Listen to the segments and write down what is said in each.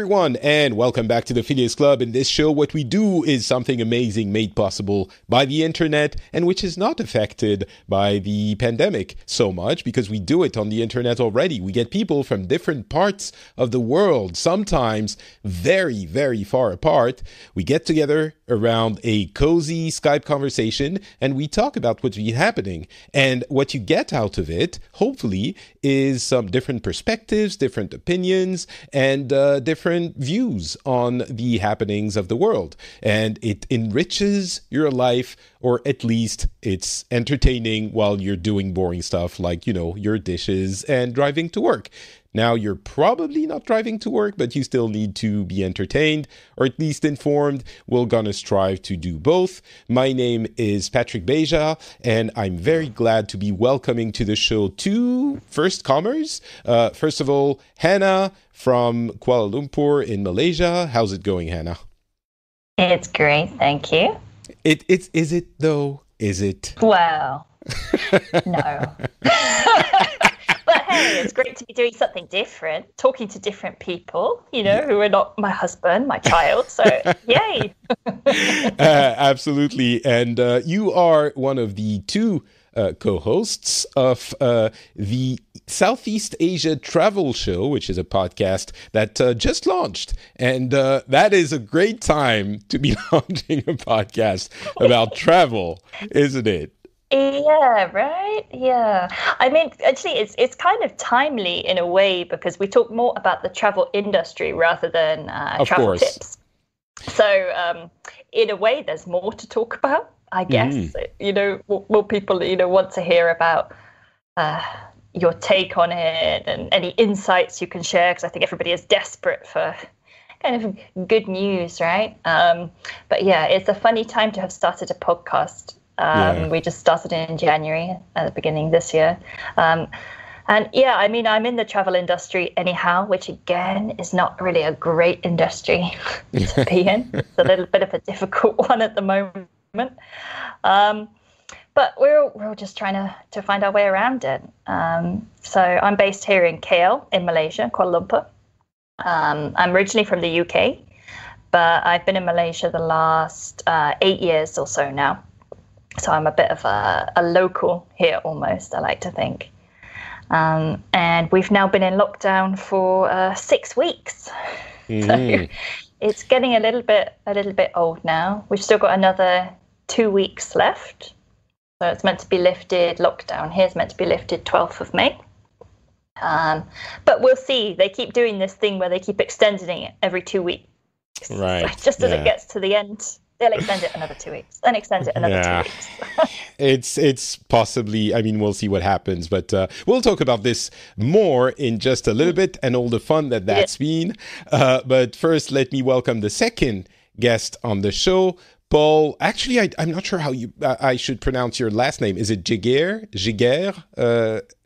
everyone, and welcome back to the Phileas Club. In this show, what we do is something amazing made possible by the internet and which is not affected by the pandemic so much because we do it on the internet already. We get people from different parts of the world, sometimes very, very far apart. We get together around a cozy Skype conversation and we talk about what's been happening. And what you get out of it, hopefully, is some different perspectives, different opinions, and different views on the happenings of the world. And it enriches your life, or at least it's entertaining while you're doing boring stuff like, your dishes and driving to work. Now, you're probably not driving to work, but you still need to be entertained or at least informed. We're going to strive to do both. My name is Patrick Beja, and I'm very glad to be welcoming to the show two first-comers. First of all, Hannah from Kuala Lumpur in Malaysia. How's it going, Hannah? It's great, thank you. Is it, though? Is it? Well, no. But hey, it's great to be doing something different, talking to different people, who are not my husband, my child. So, yay. Absolutely. And you are one of the two co-hosts of the Southeast Asia Travel Show, which is a podcast that just launched. And that is a great time to be launching a podcast about travel, isn't it? Yeah, right. Yeah. I mean, actually, it's kind of timely in a way because we talk more about the travel industry rather than travel tips. So in a way, there's more to talk about, I guess. More people, want to hear about your take on it and any insights you can share, because I think everybody is desperate for kind of good news, right? But yeah, it's a funny time to have started a podcast. We just started in January at the beginning this year. And yeah, I mean, I'm in the travel industry anyhow, which again is not really a great industry to be in. It's a little bit of a difficult one at the moment. But we're all just trying to find our way around it. So I'm based here in KL in Malaysia, Kuala Lumpur. I'm originally from the UK, but I've been in Malaysia the last 8 years or so now. So I'm a bit of a local here almost, I like to think. And we've now been in lockdown for 6 weeks. So it's getting a little bit old now. We've still got another 2 weeks left. So it's meant to be lifted, lockdown here is meant to be lifted 12th of May. But we'll see. They keep doing this thing where they keep extending it every 2 weeks. Right. So just as it gets to the end, they'll extend it another 2 weeks, then extend it another 2 weeks. It's possibly, we'll see what happens, but we'll talk about this more in just a little bit and all the fun that's been. But first, let me welcome the second guest on the show, Paul. Actually, I'm not sure how I should pronounce your last name. Is it Giguère?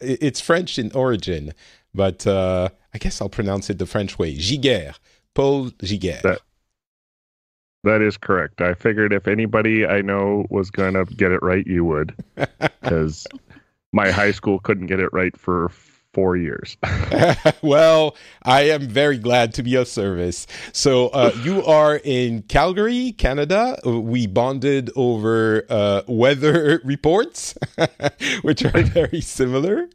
It's French in origin, but I guess I'll pronounce it the French way. Giguère. Paul Giguère. That is correct. I figured if anybody I know was going to get it right, you would. Because my high school couldn't get it right for 4 years. Well, I am very glad to be of service. So you are in Calgary, Canada. We bonded over weather reports, which are very similar.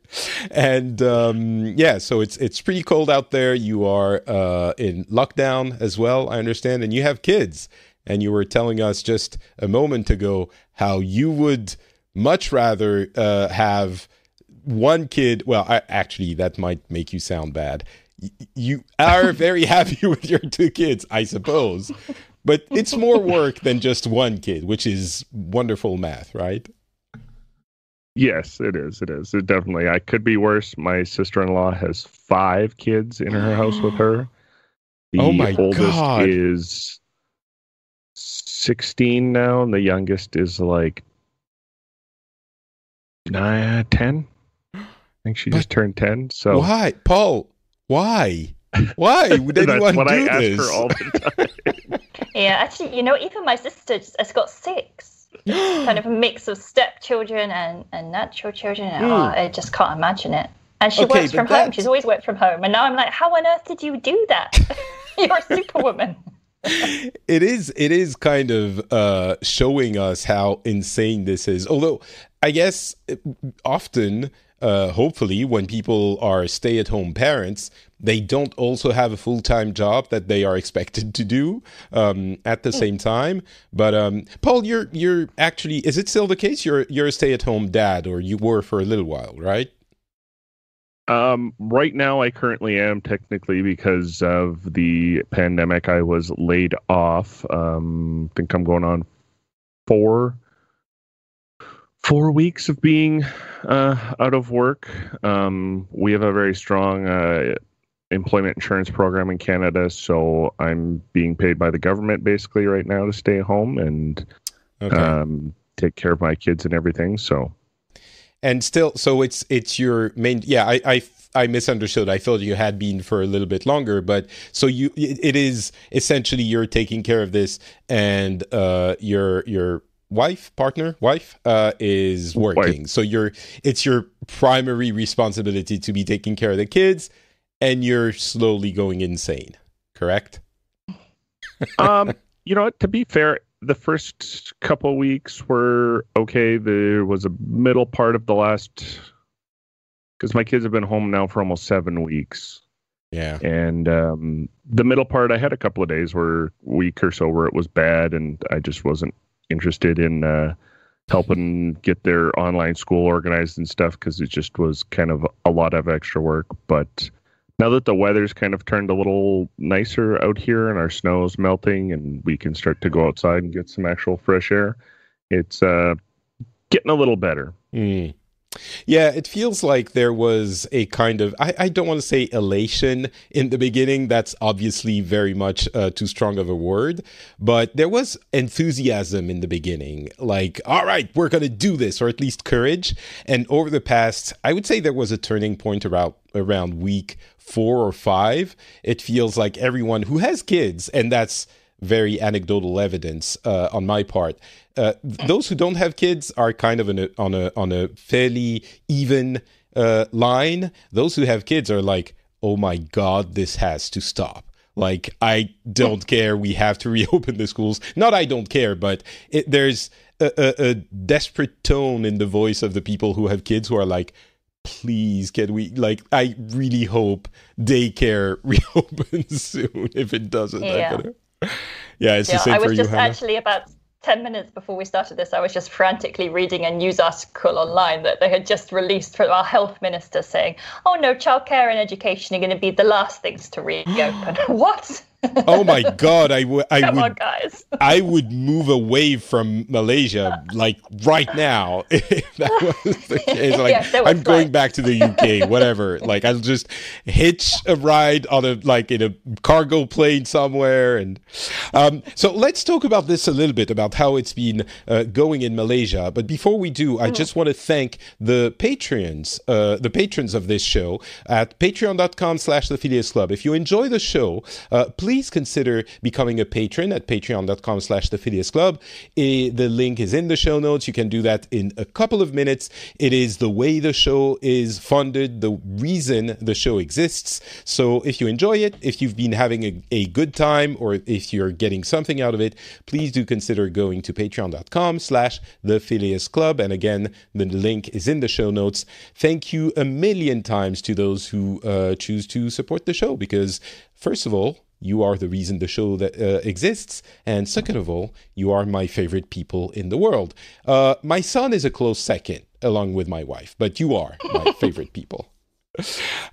And so it's pretty cold out there. You are in lockdown as well, I understand. And you have kids. And you were telling us just a moment ago how you would much rather have one kid. Well, actually, that might make you sound bad. You are very happy with your two kids, I suppose. But it's more work than just one kid, which is wonderful math, right? Yes, it is. It definitely. I could be worse. My sister-in-law has 5 kids in her house with her. The oldest is 16 now, and the youngest is like 10. I think she just turned 10. So why, Paul? Why? Why would anyone do this? That's what I ask her all the time. Yeah, actually, even my sister has got 6. Kind of a mix of stepchildren and natural children. I just can't imagine it. And she works from home. She's always worked from home. And now I'm like, how on earth did you do that? You're a superwoman. It is kind of showing us how insane this is. Although, I guess often, hopefully, when people are stay-at-home parents, they don't also have a full-time job that they are expected to do at the same time. But Paul, you're actually, is it still the case? You're a stay-at-home dad, or you were for a little while, right? Right now, I currently am, technically, because of the pandemic. I was laid off. I think I'm going on four weeks of being out of work. We have a very strong employment insurance program in Canada, so I'm being paid by the government basically right now to stay home and take care of my kids and everything. So. And still, so it's your main. Yeah, I misunderstood. I thought you had been for a little bit longer, but so it is essentially you're taking care of this, and your partner is working. So it's your primary responsibility to be taking care of the kids, and you're slowly going insane. Correct? You know what? To be fair, the first couple of weeks were okay. There was a middle part of the last, because my kids have been home now for almost 7 weeks. Yeah. And the middle part, I had a couple of days where week or so where it was bad, and I just wasn't interested in helping get their online school organized and stuff, because it just was kind of a lot of extra work. But now that the weather's kind of turned a little nicer out here and our snow's melting and we can start to go outside and get some actual fresh air, it's getting a little better. Mm. Yeah, it feels like there was a kind of, I don't want to say elation in the beginning. That's obviously very much too strong of a word. But there was enthusiasm in the beginning. Like, all right, we're going to do this, or at least courage. And over the past, I would say there was a turning point around week 4 or 5. It feels like everyone who has kids, and that's very anecdotal evidence on my part. Those who don't have kids are kind of on a fairly even line. Those who have kids are like, oh my God, this has to stop. Like, I don't care. We have to reopen the schools. Not I don't care, but there's a desperate tone in the voice of the people who have kids who are like, please, can we, like, I really hope daycare reopens soon. If it doesn't, Yeah, it's the same for you, I was just Hannah. actually about 10 minutes before we started this, I was just frantically reading a news article online that they had just released from our health minister saying, oh no, childcare and education are going to be the last things to reopen. What? Oh my God, Come on, guys. I would move away from Malaysia, like, right now, if that was the case. Like, I'm going back to the UK, whatever. Like, I'll just hitch a ride in a cargo plane somewhere. And so let's talk about this a little bit, about how it's been going in Malaysia. But before we do, I just want to thank the patrons of this show at patreon.com/the Phileas Club. If you enjoy the show, please consider becoming a patron at patreon.com/the Phileas Club. The link is in the show notes. You can do that in a couple of minutes. It is the way the show is funded, the reason the show exists. So if you enjoy it, if you've been having a good time, or if you're getting something out of it, please do consider going to patreon.com/the Phileas Club. And again, the link is in the show notes. Thank you a million times to those who choose to support the show, because first of all, you are the reason the show that exists. And second of all, you are my favorite people in the world. My son is a close second, along with my wife, but you are my favorite people.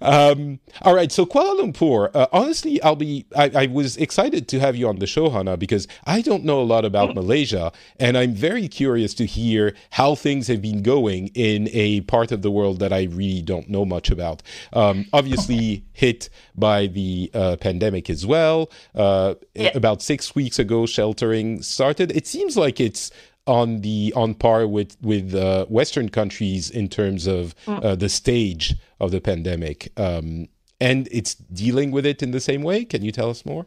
All right, so Kuala Lumpur, honestly, I was excited to have you on the show, Hannah, because I don't know a lot about Malaysia, and I'm very curious to hear how things have been going in a part of the world that I really don't know much about. Obviously hit by the pandemic as well. About 6 weeks ago, sheltering started. It seems like it's on par with Western countries in terms of the stage of the pandemic, and it's dealing with it in the same way. Can you tell us more?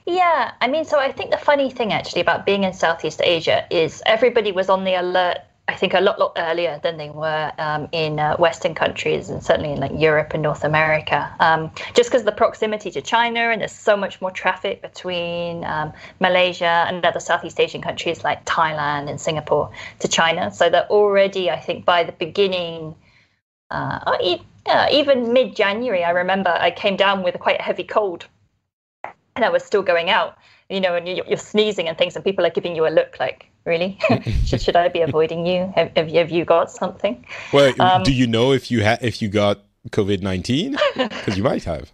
Yeah, I mean, so I think the funny thing actually about being in Southeast Asia is everybody was on the alert I think a lot earlier than they were in Western countries, and certainly in like Europe and North America, just because of the proximity to China, and there's so much more traffic between Malaysia and other Southeast Asian countries like Thailand and Singapore to China. So that already, I think by the beginning, even mid-January, I remember I came down with quite a heavy cold, and I was still going out, and you're sneezing and things, and people are giving you a look like, really? should I be avoiding you? Have you got something? Well, do you know if you got COVID-19? Because you might have.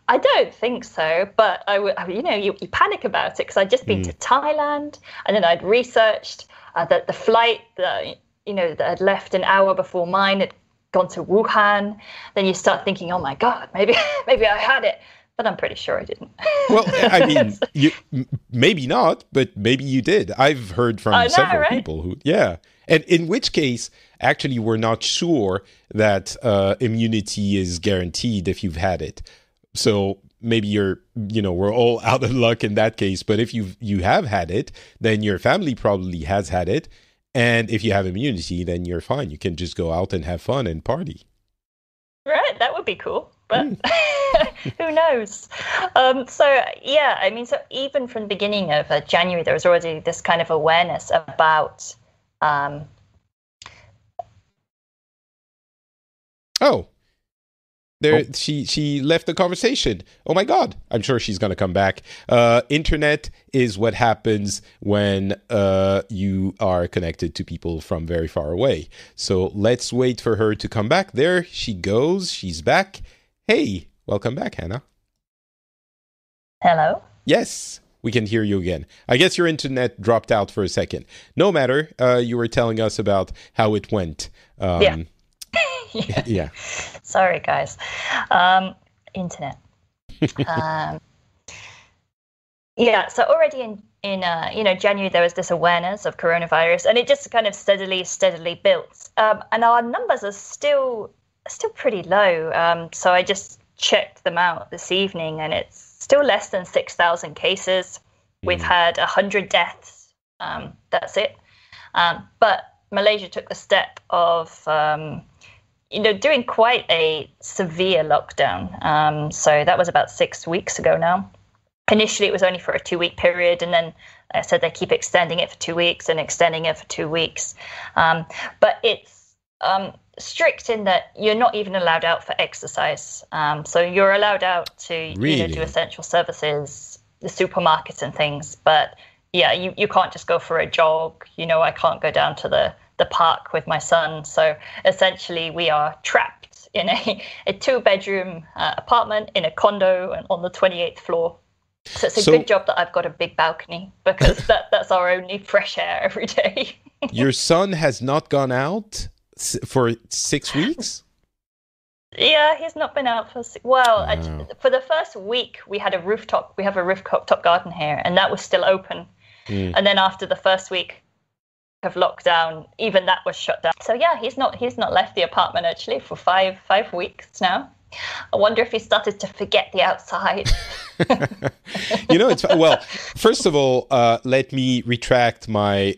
I don't think so, but you panic about it, because I'd just been to Thailand, and then I'd researched that the flight that had left an hour before mine had gone to Wuhan. Then you start thinking, oh my God, maybe I had it. But I'm pretty sure I didn't. Well, I mean, you maybe not, but maybe you did. I've heard from several people who, and in which case, actually, we're not sure that immunity is guaranteed if you've had it. So maybe we're all out of luck in that case. But if you have had it, then your family probably has had it, and if you have immunity, then you're fine. You can just go out and have fun and party. Right, that would be cool. But who knows? So even from the beginning of January, there was already this kind of awareness about. She left the conversation. Oh my God! I'm sure she's going to come back. Internet is what happens when you are connected to people from very far away. So let's wait for her to come back. There she goes. She's back. Hey, welcome back, Hannah. Hello? Yes, we can hear you again. I guess your internet dropped out for a second. No matter, you were telling us about how it went. Yeah. Sorry, guys. Internet. So already in January, there was this awareness of coronavirus, and it just kind of steadily built. And our numbers are still pretty low. So I just checked them out this evening, and it's still less than 6,000 cases. We've had 100 deaths. That's it. But Malaysia took the step of, doing quite a severe lockdown. So that was about 6 weeks ago now. Initially, it was only for a 2-week period, and then, like I said, they keep extending it for 2 weeks and extending it for 2 weeks. But it's strict in that you're not even allowed out for exercise. So you're allowed out to do essential services, the supermarkets and things. But yeah, you can't just go for a jog. I can't go down to the park with my son. So essentially, we are trapped in a 2-bedroom apartment in a condo and on the 28th floor. So it's a good job that I've got a big balcony, because that's our only fresh air every day. Your son has not gone out for 6 weeks? Yeah, he's not been out for for the first week we had we have a rooftop garden here, and that was still open. And then after the first week of lockdown, even that was shut down. So yeah, he's not left the apartment actually for five weeks now. I wonder if he started to forget the outside. First of all, let me retract my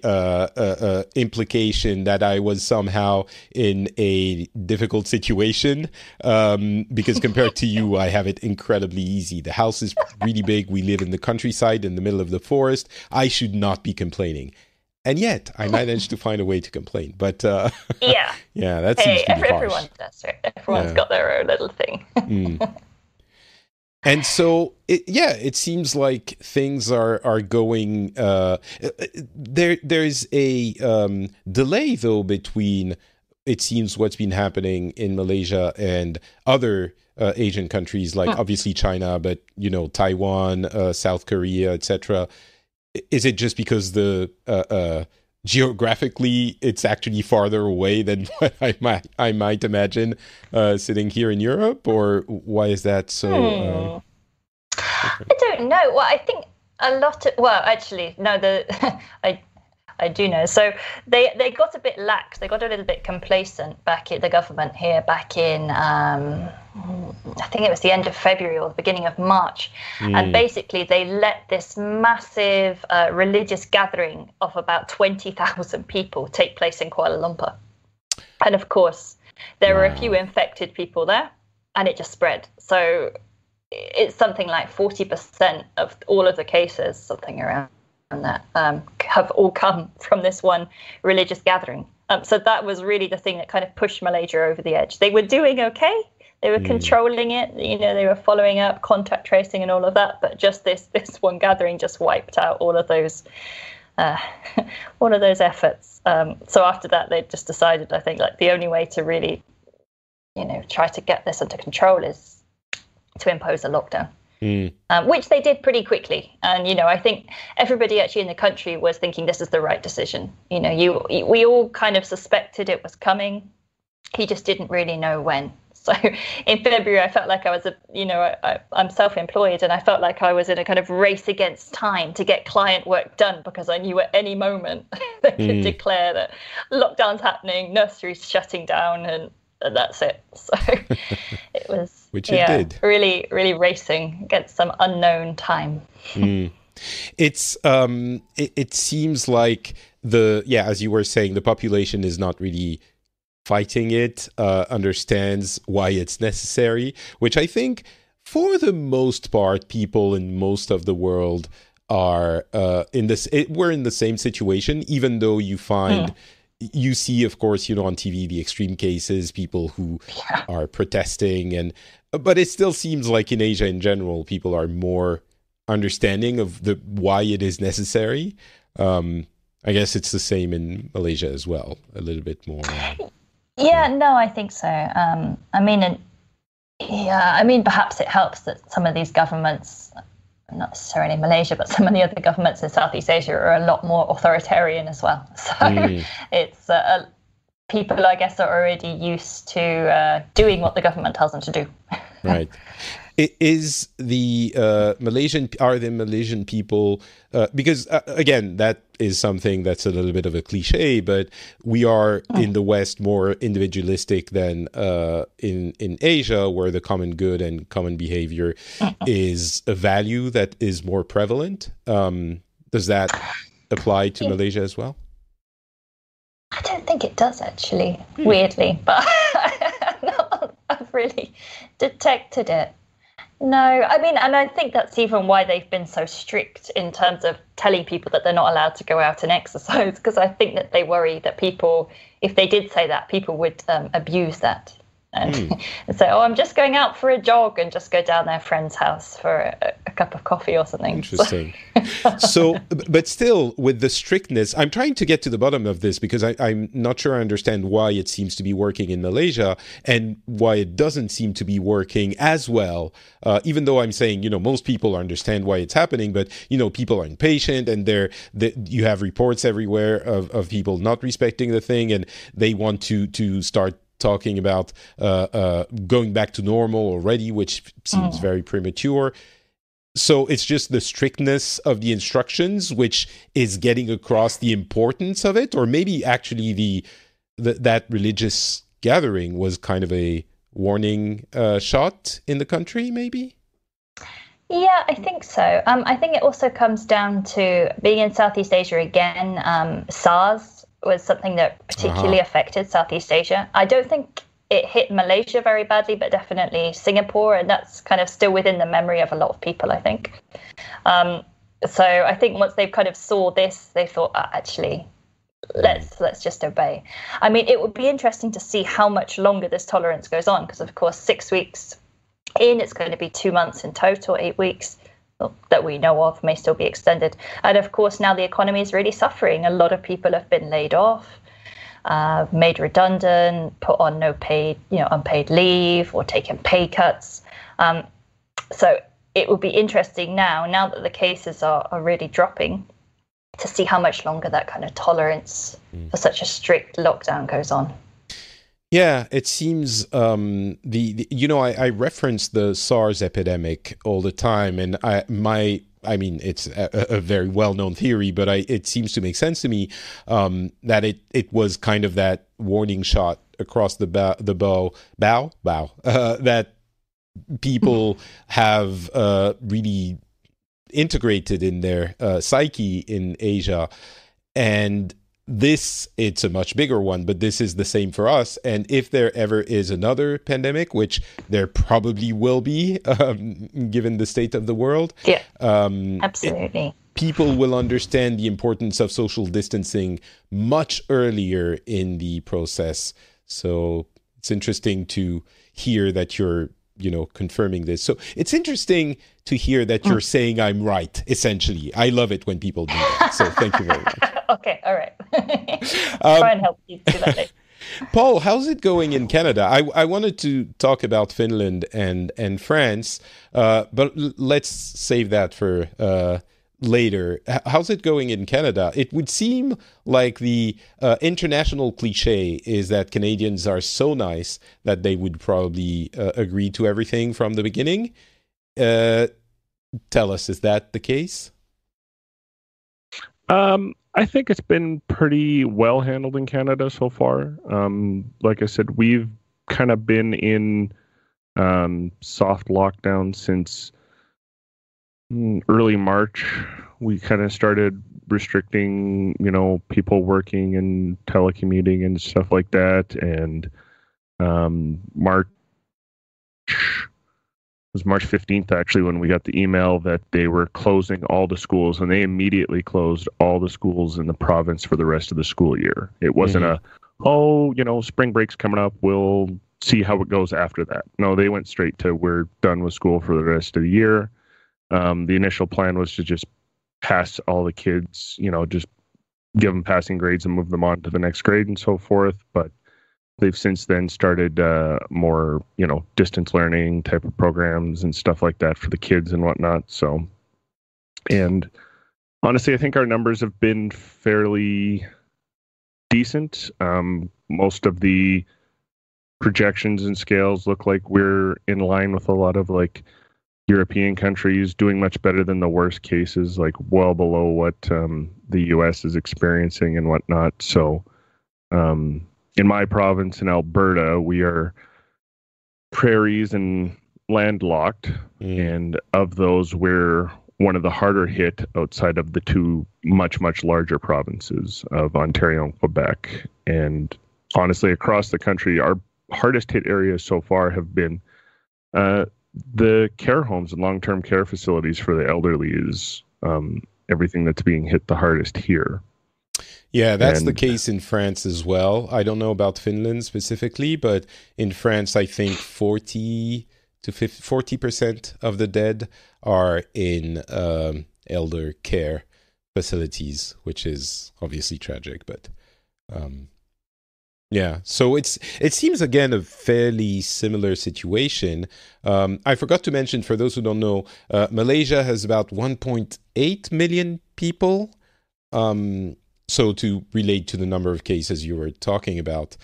implication that I was somehow in a difficult situation, because compared to you, I have it incredibly easy. The house is really big. We live in the countryside in the middle of the forest. I should not be complaining. And yet, I managed to find a way to complain. But that seems to be harsh. Everyone does it. Everyone's got their own little thing. And so, it seems like things are going. There's a delay, though, between, it seems, what's been happening in Malaysia and other Asian countries, like obviously China, but Taiwan, South Korea, etc. Is it just because the geographically it's actually farther away than what I might imagine sitting here in Europe, or why is that so? I don't know. Well, I think a lot of, actually, no, I do know. So they got a bit lax. They got a little bit complacent back at the government here back in, I think it was the end of February or the beginning of March. And basically they let this massive religious gathering of about 20,000 people take place in Kuala Lumpur. And of course, there were a few infected people there and it just spread. So it's something like 40% of all of the cases, something around that, have all come from this one religious gathering. So that was really the thing that kind of pushed Malaysia over the edge. They were doing okay. They were controlling it. They were following up contact tracing and all of that. But just this one gathering just wiped out all of those efforts. So after that, they just decided, I think, like the only way to really, try to get this under control is to impose a lockdown, which they did pretty quickly. And, I think everybody actually in the country was thinking this is the right decision. We all kind of suspected it was coming. He just didn't really know when. So in February, I felt like I was, I'm self-employed and I felt like I was in a kind of race against time to get client work done because I knew at any moment they could declare that lockdown's happening, nurseries shutting down, and that's it. So it was, which it did. Really, really racing against some unknown time. It's it seems like as you were saying, the population is not really fighting it, understands why it's necessary, which I think for the most part, people in most of the world are we're in the same situation, even though you find you see, of course, on TV, the extreme cases, people who are protesting, but it still seems like in Asia in general, people are more understanding of why it is necessary. I guess it's the same in Malaysia as well, a little bit more. No, I think so. Perhaps it helps that some of these governments, not necessarily Malaysia, but some of the other governments in Southeast Asia are a lot more authoritarian as well. So it's people, I guess, are already used to doing what the government tells them to do. Right. Is the Malaysian people, because again, that is something that's a little bit of a cliche, but we are in the West more individualistic than in Asia, where the common good and common behavior is a value that is more prevalent. Does that apply to Malaysia as well? I don't think it does, actually, weirdly, but I've really detected it. No, and I think that's even why they've been so strict in terms of telling people that they're not allowed to go out and exercise, because I think that they worry that people, if they did say that, people would abuse that and say, I'm just going out for a jog, and just go down their friend's house for a cup of coffee or something. Interesting. So, but still, with the strictness, I'm trying to get to the bottom of this, because I'm not sure I understand why it seems to be working in Malaysia and why it doesn't seem to be working as well. Even though I'm saying, most people understand why it's happening, but, people are impatient, and you have reports everywhere of people not respecting the thing, and they want to start talking about going back to normal already, which seems very premature. So it's just the strictness of the instructions which is getting across the importance of it, or maybe actually that religious gathering was kind of a warning shot in the country, maybe? Yeah, I think so. I think it also comes down to being in Southeast Asia again. SARS was something that particularly affected Southeast Asia. I don't think it hit Malaysia very badly, but definitely Singapore, and that's kind of still within the memory of a lot of people, I think. So I think once they kind of saw this, they thought, actually, let's just obey. It would be interesting to see how much longer this tolerance goes on, because of course 6 weeks in, it's going to be 2 months in total, 8 weeks. That we know of, may still be extended. And of course, now the economy is really suffering. A lot of people have been laid off, made redundant, put on unpaid leave, or taken pay cuts. So it will be interesting now that the cases are really dropping, to see how much longer that kind of tolerance for such a strict lockdown goes on. Yeah, it seems I reference the SARS epidemic all the time, and my I mean, it's a very well-known theory, but it seems to make sense to me that it was kind of that warning shot across the bow that people have really integrated in their psyche in Asia. And it's a much bigger one, but this is the same for us. And if there ever is another pandemic, which there probably will be, given the state of the world, absolutely, people will understand the importance of social distancing much earlier in the process. So it's interesting to hear that you're confirming this. So it's interesting to hear that you're saying I'm right, essentially. I love it when people do that. So thank you very much. Okay, all right. Try and help you do that later. Paul, how's it going in Canada? I wanted to talk about Finland and France, but let's save that for later. How's it going in Canada? It would seem like the international cliche is that Canadians are so nice that they would probably agree to everything from the beginning. Tell us, is that the case? I think it's been pretty well handled in Canada so far. Like I said, we've kind of been in soft lockdown since early March. We kind of started restricting, people working and telecommuting and stuff like that. And March 15th, actually, when we got the email that they were closing all the schools, and they immediately closed all the schools in the province for the rest of the school year. It wasn't spring break's coming up, we'll see how it goes after that. No, they went straight to, we're done with school for the rest of the year. The initial plan was to just pass all the kids, just give them passing grades and move them on to the next grade and so forth. But they've since then started more, distance learning type of programs and stuff like that for the kids and whatnot. So, and honestly, I think our numbers have been fairly decent. Most of the projections and scales look like we're in line with a lot of European countries, doing much better than the worst cases, well below what the US is experiencing and whatnot. So, in my province in Alberta, we are prairies and landlocked. And of those, we're one of the harder hit outside of the two much, much larger provinces of Ontario and Quebec. And honestly, across the country, our hardest hit areas so far have been the care homes and long-term care facilities for the elderly is everything that's being hit the hardest here. Yeah, that's the case in France as well. I don't know about Finland specifically, but in France, I think 40% of the dead are in elder care facilities, which is obviously tragic. But yeah, so it seems again a fairly similar situation. I forgot to mention, for those who don't know, Malaysia has about 1.8 million people. So to relate to the number of cases you were talking about,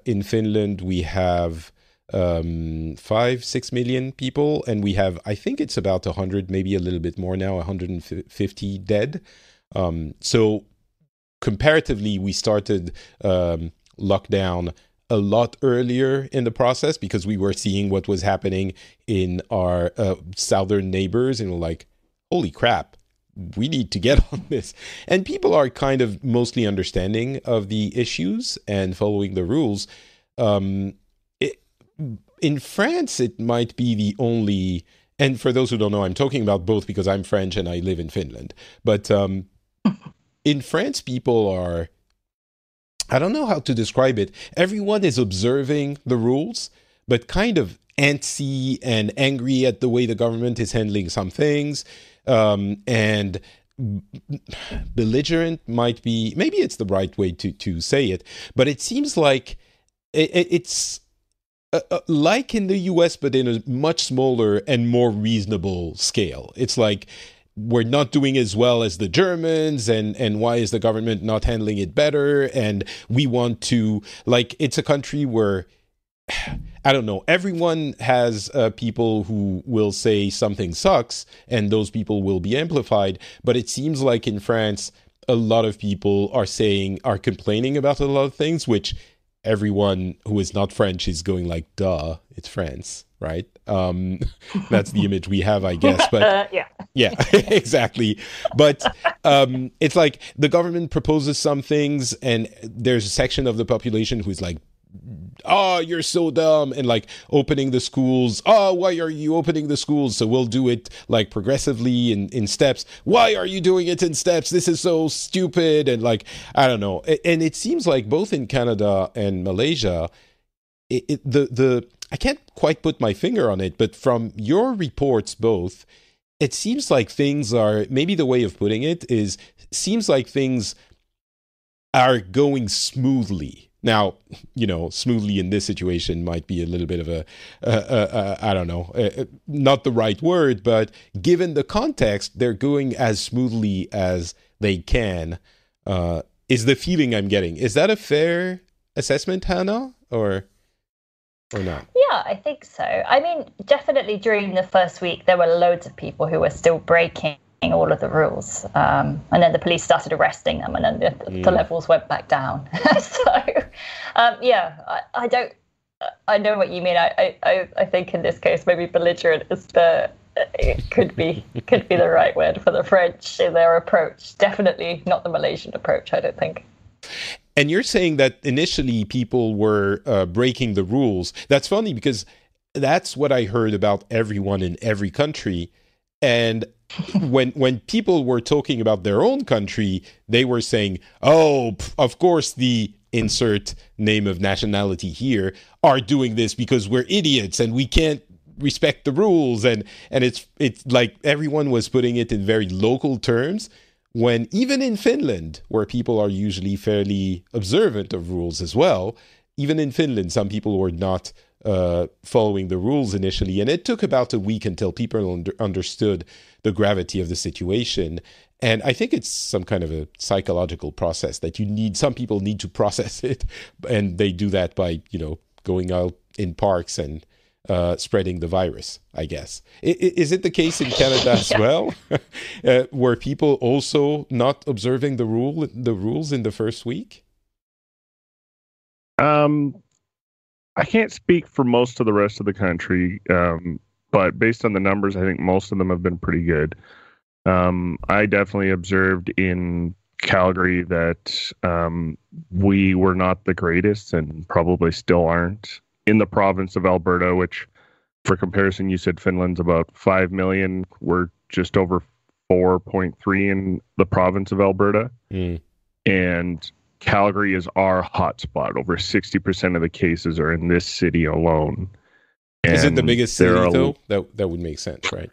in Finland, we have 5-6 million people, and we have, I think it's about 100, maybe a little bit more now, 150 dead. So comparatively, we started lockdown a lot earlier in the process because we were seeing what was happening in our southern neighbors, and we're like, holy crap, we need to get on this. And people are kind of mostly understanding of the issues and following the rules. In France, it might be the only, and for those who don't know, I'm talking about both because I'm French and I live in Finland. But in France, people are, I don't know how to describe it. Everyone is observing the rules, but kind of antsy and angry at the way the government is handling some things. And belligerent might be, maybe it's the right way to say it, but it seems like it's like in the US, but in a much smaller and more reasonable scale. It's like, we're not doing as well as the Germans, and why is the government not handling it better? And we want to, it's a country where I don't know. Everyone has people who will say something sucks, and those people will be amplified. But it seems like in France, a lot of people are complaining about a lot of things, which everyone who is not French is going like, duh, it's France, right? That's the image we have, I guess. But yeah, exactly. But it's like the government proposes some things, and there's a section of the population who's like, oh, you're so dumb, and like opening the schools. Oh, why are you opening the schools? So we'll do it like progressively in steps. Why are you doing it in steps? This is so stupid. And like, I don't know. And it seems like both in Canada and Malaysia, I can't quite put my finger on it, but from your reports both, it seems like things are, maybe the way of putting it is, seems like things are going smoothly. Now, smoothly in this situation might be a little bit of I don't know, not the right word, but given the context, they're going as smoothly as they can, is the feeling I'm getting. Is that a fair assessment, Hannah, or not? Yeah, I think so. I mean, definitely during the first week, there were loads of people who were still breaking all of the rules, and then the police started arresting them, and then the levels went back down. So I know what you mean. I think in this case maybe belligerent is it could be the right word for the French in their approach. Definitely not the Malaysian approach, I don't think. And you're saying that initially people were breaking the rules. That's funny because that's what I heard about everyone in every country. And when people were talking about their own country, they were saying, oh, of course the insert name of nationality here are doing this because we're idiots and we can't respect the rules. And it's like everyone was putting it in very local terms, when even in Finland, where people are usually fairly observant of rules as well, even in Finland, some people were not following the rules initially. And it took about a week until people understood the gravity of the situation. And I think it's some kind of a psychological process that some people need to process it. And they do that by, going out in parks and spreading the virus, I guess. Is it the case in Canada as well? Were people also not observing the rules in the first week? I can't speak for most of the rest of the country, but based on the numbers, I think most of them have been pretty good. I definitely observed in Calgary that we were not the greatest and probably still aren't. In the province of Alberta, which for comparison, you said Finland's about 5 million. We're just over 4.3 in the province of Alberta. And Calgary is our hotspot. Over 60% of the cases are in this city alone. And is it the biggest city, though? That would make sense, right?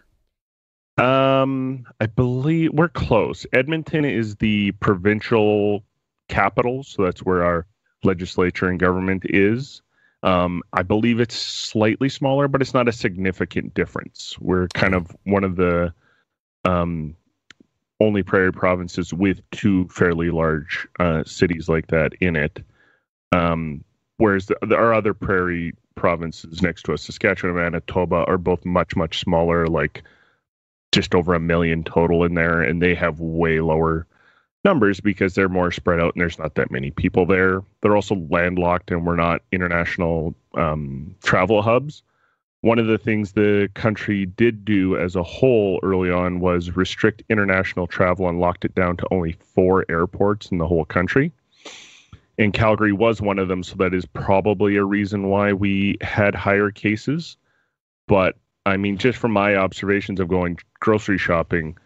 I believe we're close. Edmonton is the provincial capital, so that's where our legislature and government is. I believe it's slightly smaller, but it's not a significant difference. We're kind of one of the only prairie provinces with two fairly large cities like that in it. Whereas our other prairie provinces next to us, Saskatchewan and Manitoba, are both much, much smaller, like just over 1 million total in there, and they have way lower numbers because they're more spread out and there's not that many people there. They're also landlocked and we're not international travel hubs. One of the things the country did do as a whole early on was restrict international travel and locked it down to only 4 airports in the whole country. And Calgary was one of them, so that is probably a reason why we had higher cases. But I mean, just from my observations of going grocery shopping,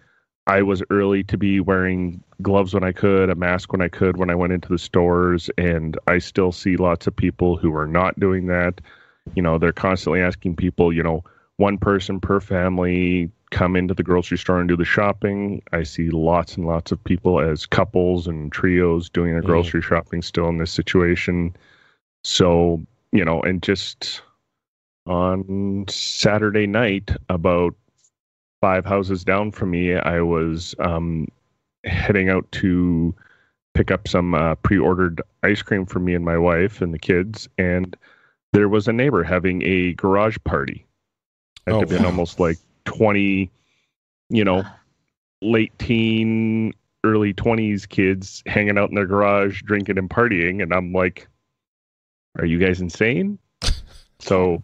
I was early to be wearing gloves when I could, a mask when I could, when I went into the stores, and I still see lots of people who are not doing that. You know, they're constantly asking people, one person per family come into the grocery store and do the shopping. I see lots and lots of people as couples and trios doing their grocery shopping still in this situation. So, and just on Saturday night, about 5 houses down from me, I was heading out to pick up some pre-ordered ice cream for me and my wife and the kids, and there was a neighbor having a garage party. Had to have been almost like 20, late teen, early 20s kids hanging out in their garage, drinking and partying. And I'm like, are you guys insane? So,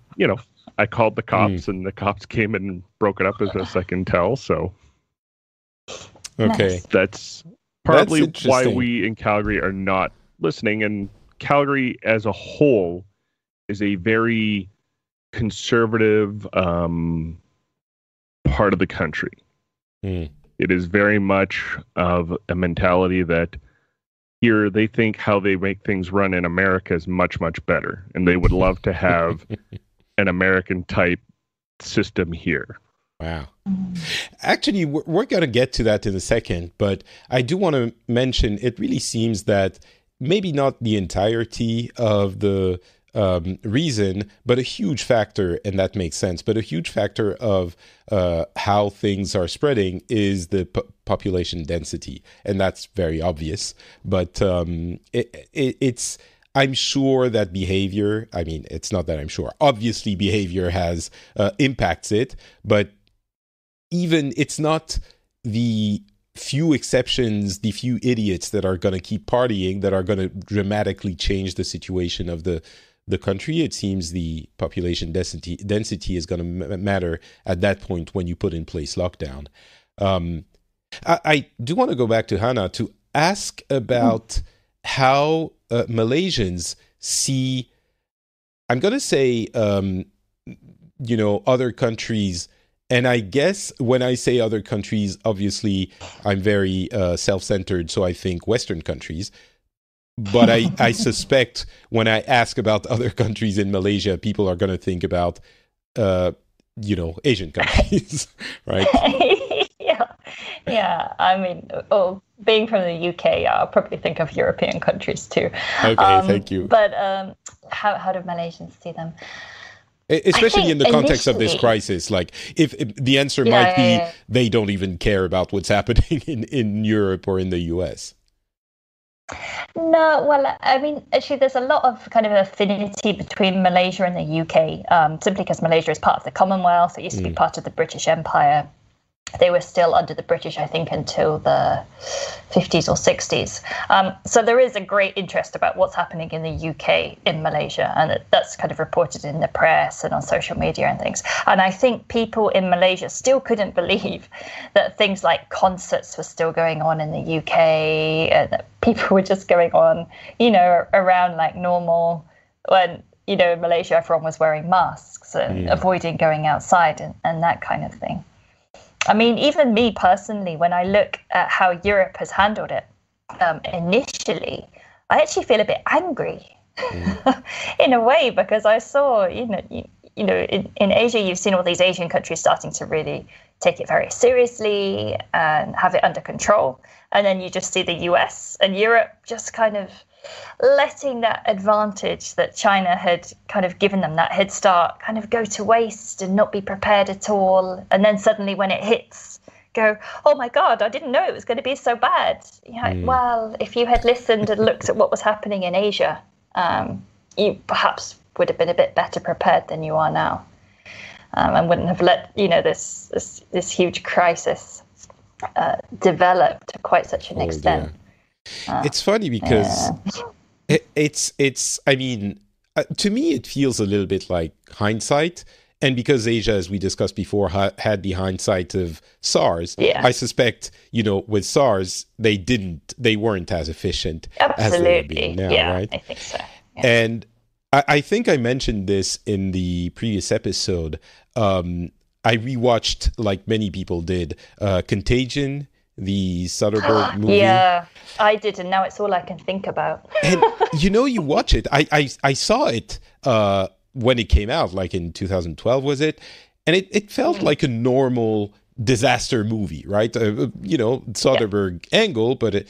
I called the cops and the cops came and broke it up as best I can tell. So, okay. That's partly why we in Calgary are not listening. And Calgary as a whole is a very conservative part of the country. It is very much of a mentality that here they think how they make things run in America is much, much better. And they would love to have an American type system here. Wow. Actually, we're going to get to that in a second, but I do want to mention it really seems that maybe not the entirety of the reason, but a huge factor, and that makes sense, but a huge factor of how things are spreading is the population density. And that's very obvious. But it's, I'm sure that behavior, I mean, it's not that I'm sure. Obviously, behavior has impacts it, but even it's not the few exceptions, the few idiots that are going to keep partying that are going to dramatically change the situation of the country. It seems the population density is going to matter at that point when you put in place lockdown. I do want to go back to Hannah to ask about how Malaysians see, I'm going to say, other countries. And I guess when I say other countries, obviously I'm very self-centered, so I think Western countries. But I suspect when I ask about other countries in Malaysia, people are going to think about, Asian countries, right? Yeah. I mean, being from the UK, I'll probably think of European countries too. Okay, thank you. But how do Malaysians see them? Especially in the context of this crisis, like if the answer might be they don't even care about what's happening in Europe or in the US. No, well, I mean, actually, there's a lot of kind of affinity between Malaysia and the UK, simply because Malaysia is part of the Commonwealth. It used to be part of the British Empire. They were still under the British, I think, until the 50s or 60s. So there is a great interest about what's happening in the UK in Malaysia, and that's kind of reported in the press and on social media and things. And I think people in Malaysia still couldn't believe that things like concerts were still going on in the UK, and that people were just going on, around like normal when, in Malaysia, everyone was wearing masks and avoiding going outside and that kind of thing. I mean, even me personally, when I look at how Europe has handled it initially, I actually feel a bit angry in a way, because I saw, in Asia, you've seen all these Asian countries starting to really take it very seriously and have it under control. And then you just see the US and Europe just kind of letting that advantage that China had kind of given them, that head start, kind of go to waste and not be prepared at all. And then suddenly when it hits, go, oh my God, I didn't know it was going to be so bad. Well, if you had listened and looked at what was happening in Asia, you perhaps would have been a bit better prepared than you are now, and wouldn't have let, this huge crisis develop to quite such an extent. It's funny because it's I mean, to me, it feels a little bit like hindsight. And because Asia, as we discussed before, had the hindsight of SARS, I suspect, with SARS, they weren't as efficient as they're being now, right? I think so. Yeah. And I think I mentioned this in the previous episode. I rewatched, like many people did, Contagion, the Soderbergh movie. Yeah, I did, and now it's all I can think about. And you watch it. I saw it when it came out, like in 2012, was it? And it felt like a normal disaster movie, right? Soderbergh angle, but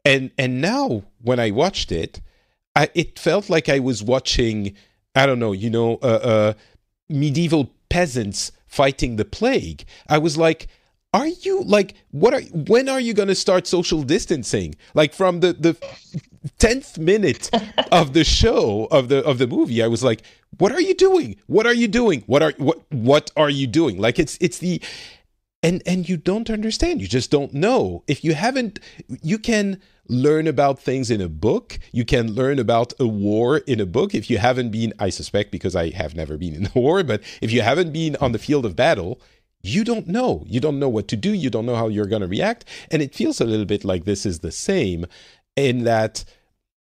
and now when I watched it, it felt like I was watching, I don't know, medieval peasants fighting the plague. I was like, are you like, when are you going to start social distancing? Like from the 10th minute of the show, of the movie, I was like, what are you doing? What are you doing? What are you doing? Like it's the and you don't understand. You just don't know. If you haven't, you can learn about things in a book. You can learn about a war in a book. If you haven't been, I suspect, because I have never been in a war, but if you haven't been on the field of battle, you don't know. You don't know what to do. You don't know how you're going to react. And it feels a little bit like this is the same in that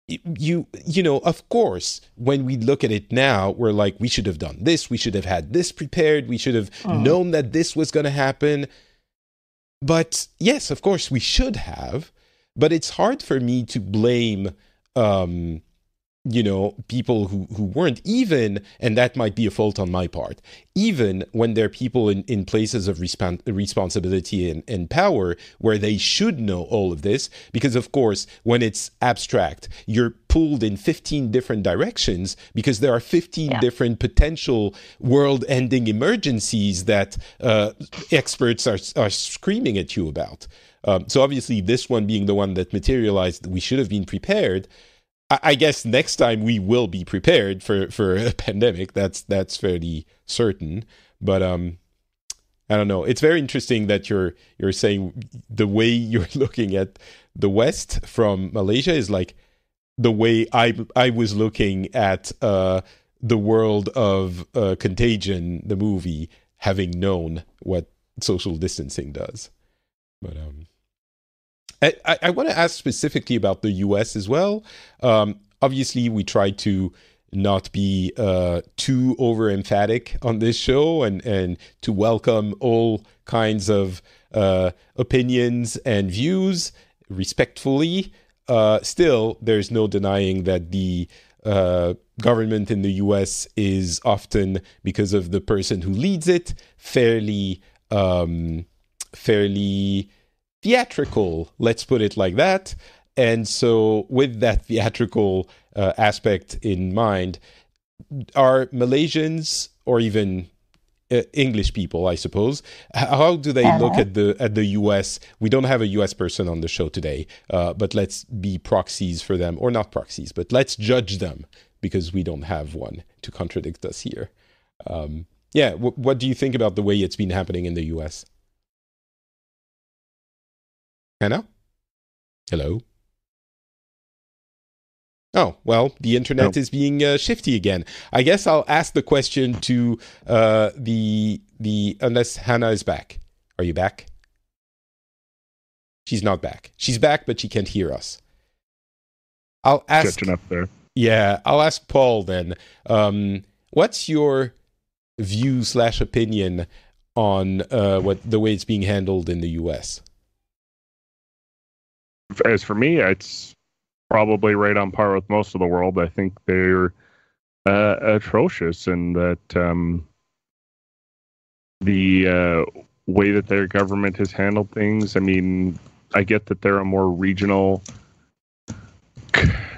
you know, of course, when we look at it now, we're like, we should have done this. We should have had this prepared. We should have known that this was going to happen. But yes, of course, we should have. But it's hard for me to blame, you know, people who weren't even, and that might be a fault on my part, even when there are people in places of responsibility and power where they should know all of this, because of course, when it's abstract, you're pulled in 15 different directions because there are 15 different potential world-ending emergencies that experts are screaming at you about. So obviously, this one being the one that materialized, we should have been prepared. I guess next time we will be prepared for a pandemic. That's fairly certain. But I don't know. It's very interesting that you're saying the way you're looking at the West from Malaysia is like the way I was looking at the world of Contagion, the movie, having known what social distancing does. But I want to ask specifically about the US as well. Obviously, we try to not be too over-emphatic on this show and to welcome all kinds of opinions and views respectfully. Still, there's no denying that the government in the US is often, because of the person who leads it, fairly theatrical, let's put it like that. And so with that theatrical aspect in mind, are Malaysians or even English people, I suppose, how do they look at the US? We don't have a US person on the show today, but let's be proxies for them, or not proxies, but let's judge them because we don't have one to contradict us here. What do you think about the way it's been happening in the US? Hannah? Hello? Oh, well, the internet is being shifty again. I guess I'll ask the question to unless Hannah is back. Are you back? She's not back. She's back, but she can't hear us. I'll ask... Catching up there. Yeah, I'll ask Paul then. What's your view/opinion on the way it's being handled in the US? As for me, it's probably right on par with most of the world. I think they're atrocious in that the way that their government has handled things. I mean, I get that they're a more regional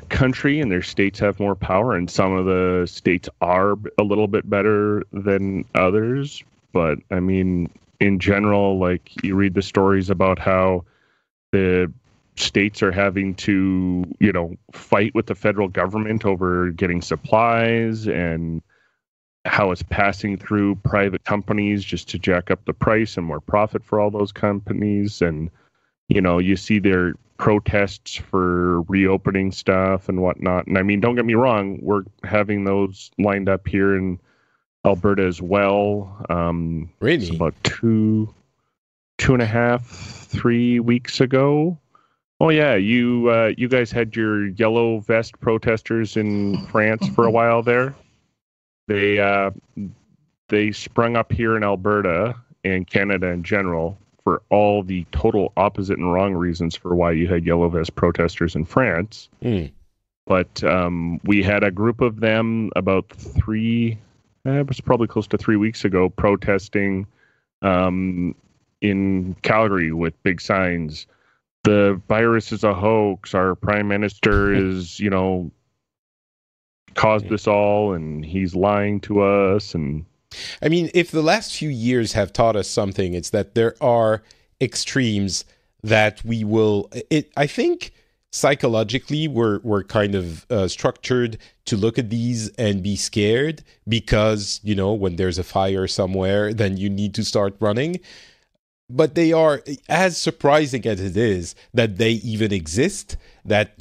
country and their states have more power, and some of the states are a little bit better than others. But I mean, in general, like you read the stories about how the states are having to, fight with the federal government over getting supplies, and how it's passing through private companies just to jack up the price and more profit for all those companies. And, you see their protests for reopening stuff and whatnot. And I mean, don't get me wrong, we're having those lined up here in Alberta as well. Really? It's about 2.5-3 weeks ago. Oh yeah, you guys had your yellow vest protesters in France for a while there. They sprung up here in Alberta and Canada in general for all the total opposite and wrong reasons for why you had yellow vest protesters in France. But we had a group of them about it was probably close to 3 weeks ago, protesting in Calgary with big signs. The virus is a hoax. Our prime minister is, caused this all, and he's lying to us. And I mean, if the last few years have taught us something, it's that there are extremes that we will. I think psychologically we're kind of structured to look at these and be scared because, when there's a fire somewhere, then you need to start running. But they are, as surprising as it is that they even exist, that,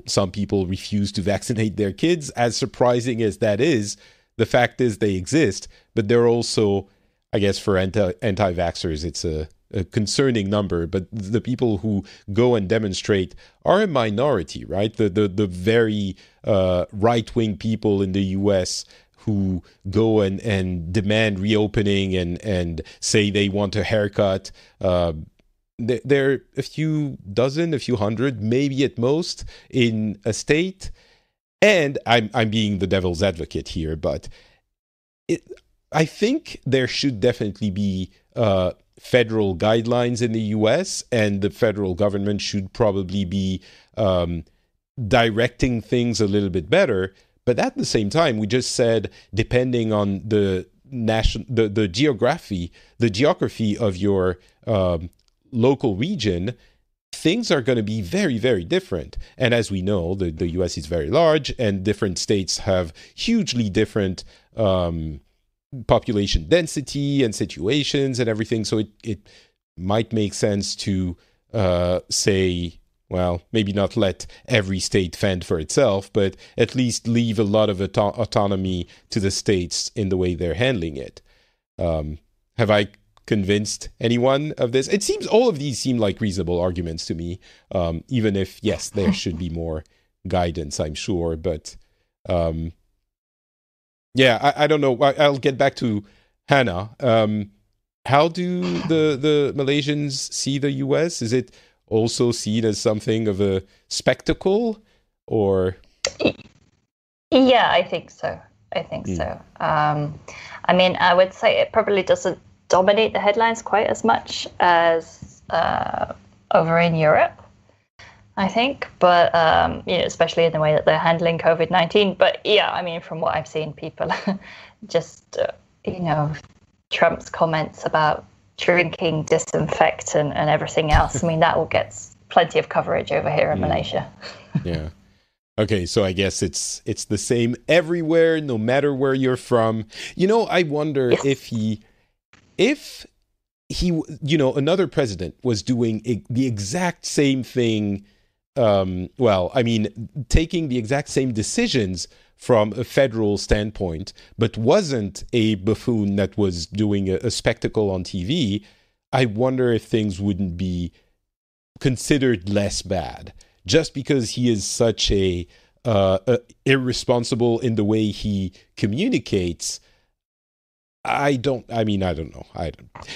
some people refuse to vaccinate their kids, as surprising as that is, the fact is they exist. But they're also, I guess, for anti-vaxxers, it's a concerning number, but the people who go and demonstrate are a minority, right? The very right-wing people in the US who go and demand reopening and say they want a haircut. There are a few dozen, a few hundred, maybe at most, in a state. And I'm being the devil's advocate here, but I think there should definitely be federal guidelines in the US, and the federal government should probably be directing things a little bit better. But at the same time, we just said, depending on the geography of your local region, things are going to be very, very different. And as we know, the US is very large, and different states have hugely different population density and situations and everything. So it might make sense to say, well, maybe not let every state fend for itself, but at least leave a lot of autonomy to the states in the way they're handling it. Have I convinced anyone of this? It seems all of these seem like reasonable arguments to me, even if, yes, there should be more guidance, I'm sure. But yeah, I don't know. I'll get back to Hannah. How do the Malaysians see the US? Is it also seen as something of a spectacle, or? Yeah, I think so. So. I mean, I would say it probably doesn't dominate the headlines quite as much as over in Europe, I think, but especially in the way that they're handling COVID-19. But yeah, I mean, from what I've seen, people just Trump's comments about drinking disinfectant and everything else. I mean, that all gets plenty of coverage over here in Malaysia. Yeah. Okay, so I guess it's the same everywhere, no matter where you're from. I wonder if he, another president was doing the exact same thing. Taking the exact same decisions from a federal standpoint, but wasn't a buffoon that was doing a spectacle on TV, I wonder if things wouldn't be considered less bad, just because he is such a irresponsible in the way he communicates. I don't know.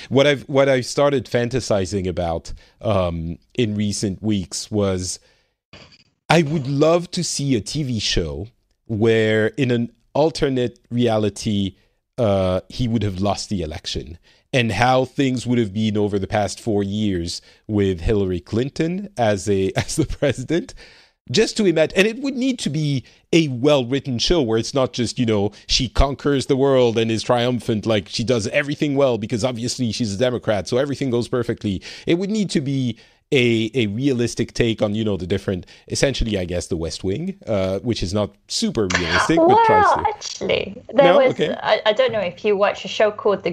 What I've started fantasizing about in recent weeks was, I would love to see a TV show where, in an alternate reality, he would have lost the election, and how things would have been over the past 4 years with Hillary Clinton as the president. Just to imagine, and it would need to be a well-written show where it's not just, she conquers the world and is triumphant, like she does everything well because obviously she's a Democrat, so everything goes perfectly. It would need to be a realistic take on, the different, essentially, I guess, the West Wing, which is not super realistic, but tries to. Actually, I don't know if you watch a show called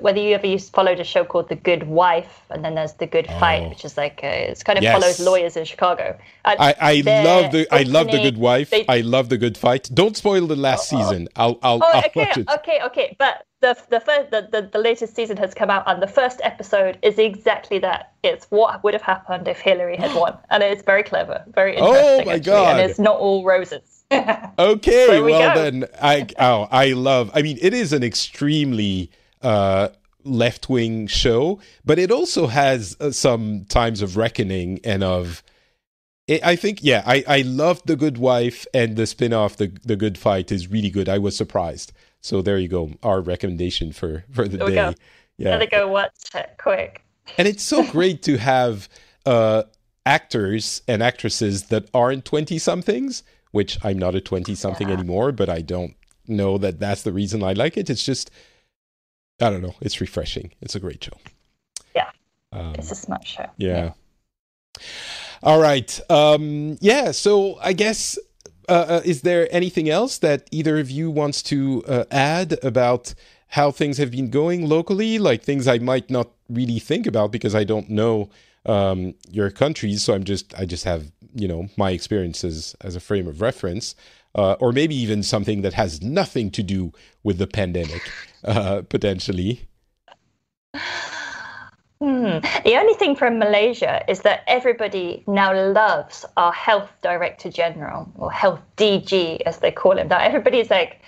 whether you ever followed a show called The Good Wife, and then there's The Good Fight, which is like it's kind of follows lawyers in Chicago. I love The Good Wife. I love The Good Fight. Don't spoil the last season. I'll watch it. Okay. But the latest season has come out, and the first episode is exactly that. It's what would have happened if Hillary had won, and it's very clever, very interesting. Oh my God! And it's not all roses. Okay, so then I love. I mean, it is an extremely left-wing show, but it also has some times of reckoning and of. I think, I love The Good Wife, and the spin-off, The Good Fight, is really good. I was surprised. So there you go, our recommendation for the day. Go. Yeah, gotta go watch it quick. And it's so great to have actors and actresses that aren't 20-somethings, which I'm not a 20-something anymore, but I don't know that that's the reason I like it. It's just, I don't know, it's refreshing. It's a great show. Yeah, it's a smart show. Yeah. All right. Yeah. So I guess, is there anything else that either of you wants to add about how things have been going locally? Like things I might not really think about because I don't know your countries. So I just have, my experiences as a frame of reference. Or maybe even something that has nothing to do with the pandemic, potentially. The only thing from Malaysia is that everybody now loves our health director general, or health DG as they call him. Now everybody's like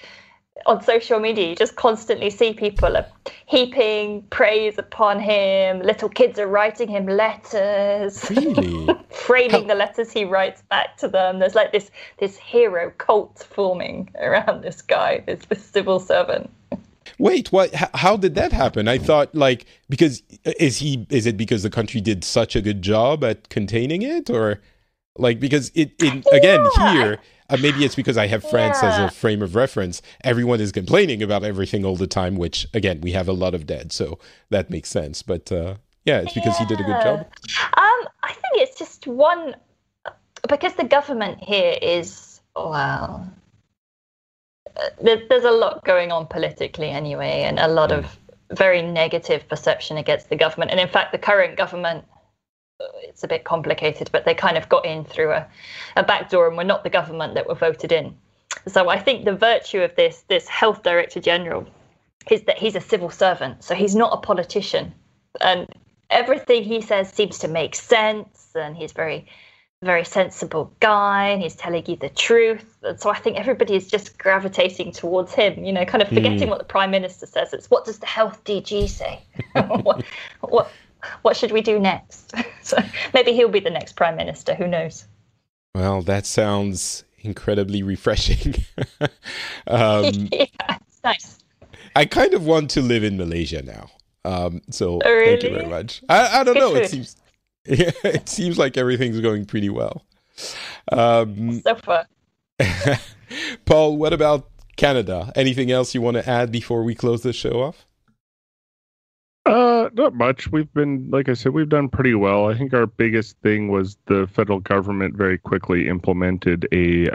on social media, you just constantly see people heaping praise upon him. Little kids are writing him letters, really? framing the letters he writes back to them. There's like this hero cult forming around this guy, this civil servant. Wait, what? How did that happen? I thought, because is it because the country did such a good job at containing it, or because here, maybe it's because I have France as a frame of reference. Everyone is complaining about everything all the time, which again, we have a lot of dead, so that makes sense. But it's because he did a good job. I think it's just because the government here is there's a lot going on politically anyway, and a lot of very negative perception against the government. And in fact, the current government, it's a bit complicated, but they kind of got in through a back door and were not the government that were voted in. So I think the virtue of this health director general is that he's a civil servant. So he's not a politician. And everything he says seems to make sense. And he's very, very sensible guy, and he's telling you the truth. And so I think everybody is just gravitating towards him, kind of forgetting what the Prime Minister says. It's what does the health DG say? What should we do next? So maybe he'll be the next Prime Minister. Who knows? Well, that sounds incredibly refreshing. It's nice. I kind of want to live in Malaysia now. So really? Thank you very much. I don't know. It seems like everything's going pretty well. So far. Paul, what about Canada? Anything else you want to add before we close the show off? Not much. We've been, like I said, we've done pretty well. I think our biggest thing was the federal government very quickly implemented a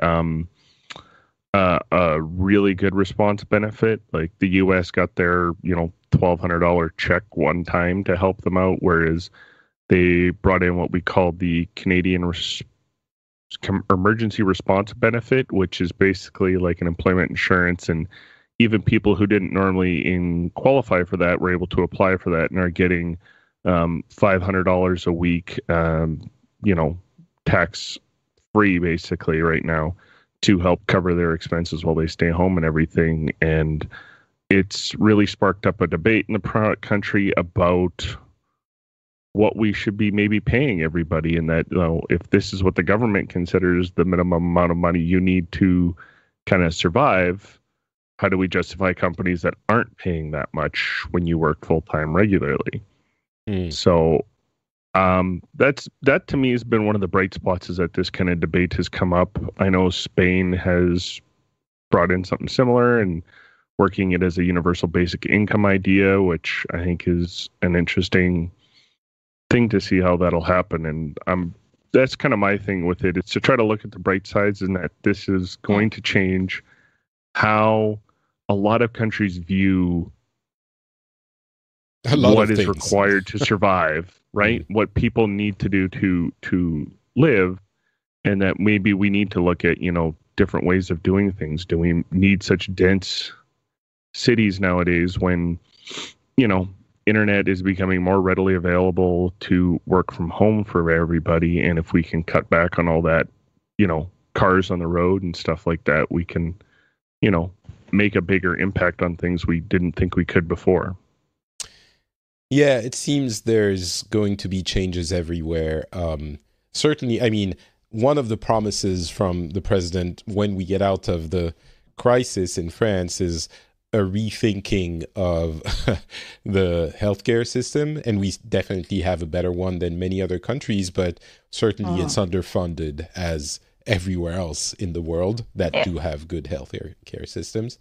really good response benefit. Like the U.S. got their, $1,200 check one time to help them out, whereas they brought in what we called the Canadian Emergency Response Benefit, which is basically like an employment insurance, and even people who didn't normally qualify for that were able to apply for that and are getting $500 a week, tax free basically right now to help cover their expenses while they stay home and everything. And it's really sparked up a debate in the country about what we should be maybe paying everybody, and that, if this is what the government considers the minimum amount of money you need to kind of survive, how do we justify companies that aren't paying that much when you work full-time regularly? So that to me has been one of the bright spots, is that this kind of debate has come up. I know Spain has brought in something similar and working it as a universal basic income idea, which I think is an interesting thing to see how that'll happen. And that's kind of my thing with it. It's to try to look at the bright sides, and that this is going to change how a lot of countries view what is required to survive, right? What people need to do to live, and that maybe we need to look at, different ways of doing things. Do we need such dense cities nowadays when, internet is becoming more readily available to work from home for everybody? And if we can cut back on all that, cars on the road and stuff like that, we can, make a bigger impact on things we didn't think we could before. Yeah, it seems there's going to be changes everywhere. Certainly, I mean, one of the promises from the president when we get out of the crisis in France is a rethinking of the healthcare system. And we definitely have a better one than many other countries, but certainly it's underfunded as everywhere else in the world that do have good health care systems.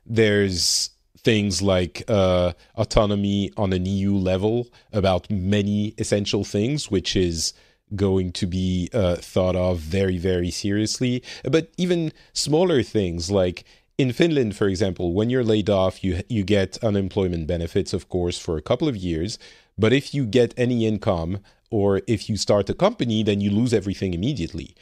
There's things like autonomy on an EU level about many essential things, which is going to be thought of very, very seriously. But even smaller things like in Finland, for example, when you're laid off, you get unemployment benefits, of course, for a couple of years. But if you get any income or if you start a company, then you lose everything immediately.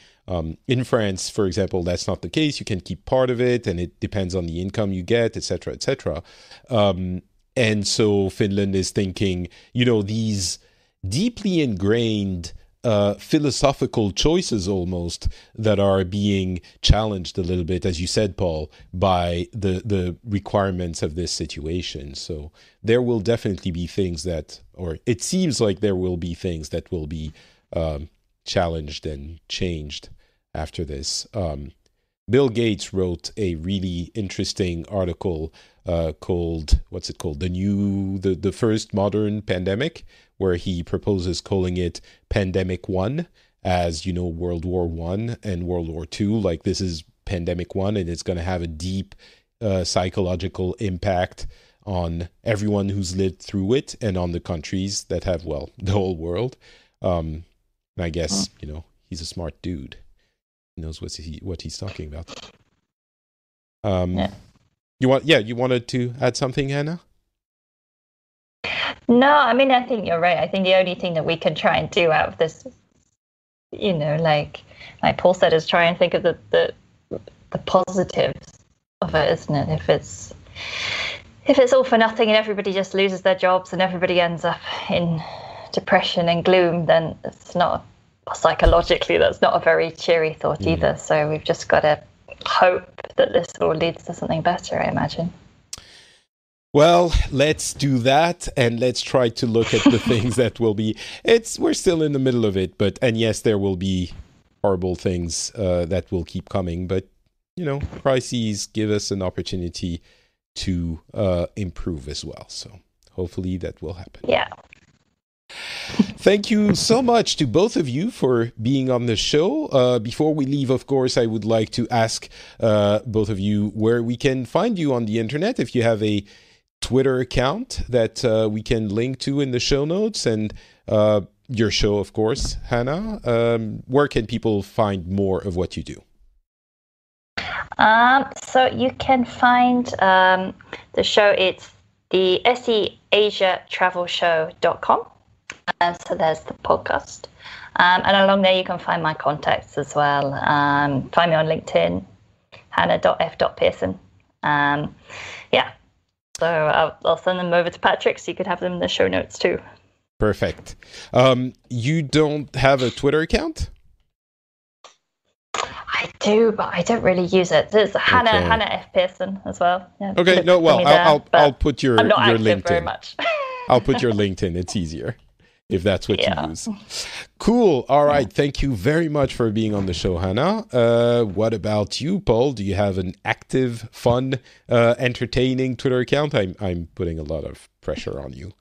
In France, for example, that's not the case. You can keep part of it, and it depends on the income you get, et cetera, et cetera. And so Finland is thinking, these deeply ingrained philosophical choices almost that are being challenged a little bit, as you said, Paul, by the requirements of this situation. So there will definitely be things or it seems like there will be things that will be challenged and changed after this. Bill Gates wrote a really interesting article called, what's it called? The first modern pandemic, where he proposes calling it Pandemic 1, as, World War I and World War II. Like, this is Pandemic 1, and it's going to have a deep psychological impact on everyone who's lived through it and on the countries that have, the whole world. I guess, he's a smart dude. He knows what he's talking about. Yeah. You wanted to add something, Hannah? No, I mean, I think you're right. I think the only thing that we can try and do out of this, like Paul said, is try and think of the positives of it, isn't it? If it's all for nothing and everybody just loses their jobs and everybody ends up in depression and gloom, then it's not, psychologically, that's not a very cheery thought either. So we've just got to hope that this all leads to something better, I imagine. Well, let's do that, and let's try to look at the things that will be. We're still in the middle of it, and yes, there will be horrible things that will keep coming. But crises give us an opportunity to improve as well. So hopefully that will happen. Yeah. Thank you so much to both of you for being on the show. Before we leave, of course, I would like to ask both of you where we can find you on the internet. If you have a Twitter account that we can link to in the show notes, and your show, of course, Hannah, where can people find more of what you do? So you can find the show, it's the SEAsiaTravelShow.com. So there's the podcast. And along there you can find my contacts as well. Find me on LinkedIn, hannah.f.pearson. Yeah. So I'll send them over to Patrick so you could have them in the show notes too. Perfect. You don't have a Twitter account? I do, but I don't really use it. There's Hannah F. Pearson as well. Yeah, okay, no, well, I'll put your I'm not your active LinkedIn. Very much. I'll put your LinkedIn. It's easier if that's what you use. Cool. All right. Thank you very much for being on the show, Hannah. What about you, Paul? Do you have an active, fun, entertaining Twitter account? I'm putting a lot of pressure on you.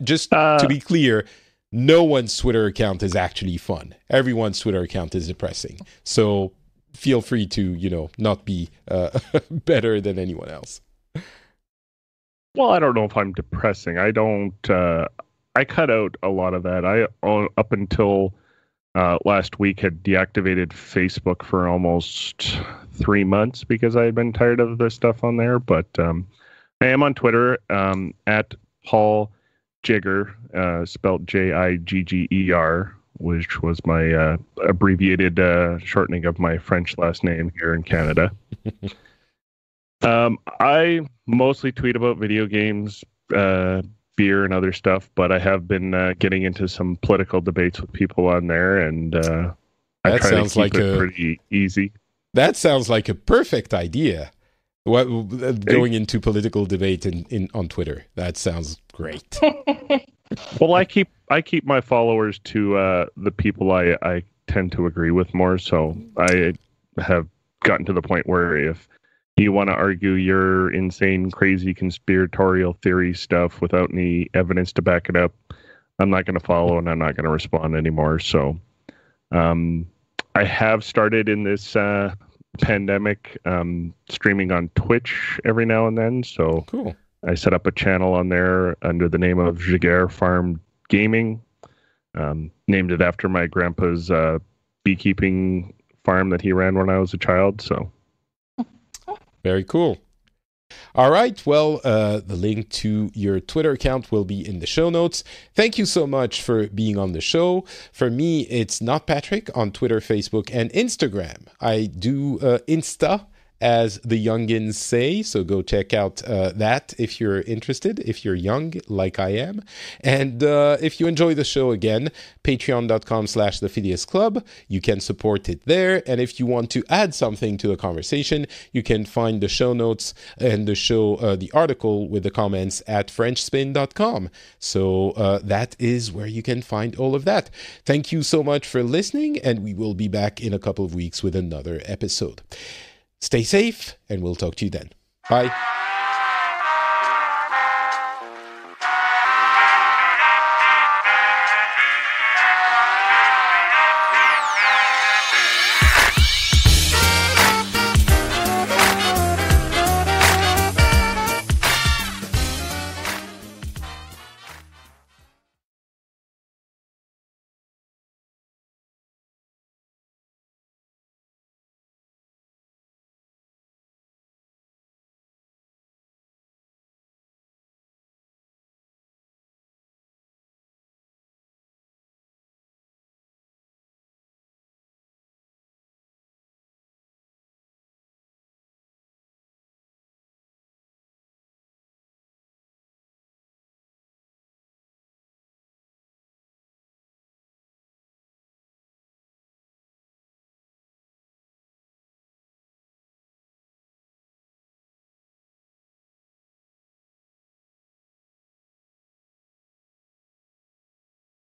Just to be clear, no one's Twitter account is actually fun. Everyone's Twitter account is depressing. So feel free to, not be better than anyone else. Well, I don't know if I'm depressing. I don't. I cut out a lot of that. I up until last week had deactivated Facebook for almost 3 months because I had been tired of the stuff on there. But I am on Twitter at Paul Jigger, spelled Jigger, which was my abbreviated shortening of my French last name here in Canada. I mostly tweet about video games, beer, and other stuff, but I have been getting into some political debates with people on there, and I try to keep it pretty easy. That sounds like a perfect idea. Going into political debate on Twitter. That sounds great. Well, I keep my followers to the people I tend to agree with more. So I have gotten to the point where if you want to argue your insane, crazy conspiratorial theory stuff without any evidence to back it up, I'm not going to follow and I'm not going to respond anymore. So I have started in this pandemic streaming on Twitch every now and then. So cool. I set up a channel on there under the name of Jaguar Farm Gaming. Named it after my grandpa's beekeeping farm that he ran when I was a child. So very cool. All right. Well, the link to your Twitter account will be in the show notes. Thank you so much for being on the show. For me, it's Not Patrick on Twitter, Facebook, and Instagram. I do Insta, as the youngins say. So go check out that if you're interested, if you're young like I am. And if you enjoy the show, again, patreon.com/the Phileas Club. You can support it there. And if you want to add something to the conversation, you can find the show notes and the show, the article with the comments at frenchspin.com. So that is where you can find all of that. Thank you so much for listening, and we will be back in a couple of weeks with another episode. Stay safe, and we'll talk to you then. Bye.